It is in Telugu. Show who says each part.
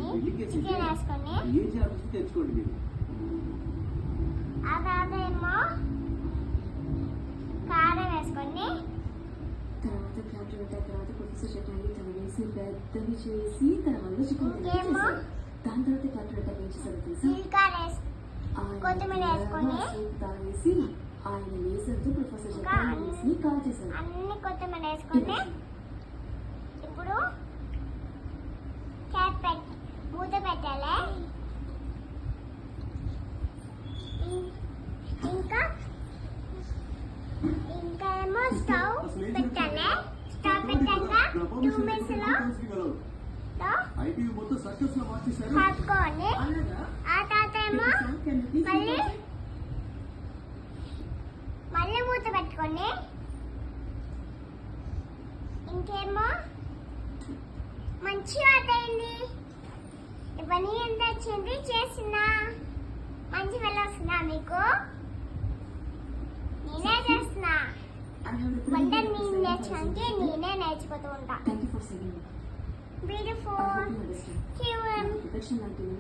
Speaker 1: వేసుకొని చికెన్ వేసుకొని ఆ తర్వాత ఏమో కారం వేసుకొని
Speaker 2: తర్వాత క్యారెట్ పెట్టిన తర్వాత ప్రొఫెసర్ చట్నీ తగిలేసి పెద్దవి చేసి తర్వాత చికెన్
Speaker 1: ఇంకేమో
Speaker 2: దాని తర్వాత క్యారెట్ పెట్టాక ఏం చేశారు తెలుసా?
Speaker 1: జీలకర్ర కొత్తిమీర వేసుకొని
Speaker 2: సూప్ తాగేసి ఆయన వేసంతో ప్రొఫెసర్ చట్నీ వేసి కాల్ చేశారు.
Speaker 1: అన్ని కొత్తిమీర వేసుకొని ఇప్పుడు క్యాప్ మూత పెట్టాలి. ఇంకా ఏమో స్టవ్ పెట్టాలి. స్టవ్ పెట్టాక 2 minutes లో కలుపుకోండి. ఆ తర్వాత ఏమో మళ్ళీ మూత పెట్టుకోండి. ఇంకేమో మంచి అయింది. ఇవన్నీ ఎంత వచ్చింది చేసిన మంచి వెళ్ళ వస్తుందా మీకు? నేనే చేస్తున్నా వంట నేను నేర్చుకుంటే నేనే నేర్చుకుంటూ ఉంటా.
Speaker 2: Thank you for saying that.
Speaker 1: Beautiful.
Speaker 2: I hope you understand.
Speaker 1: Cute.
Speaker 2: Protection like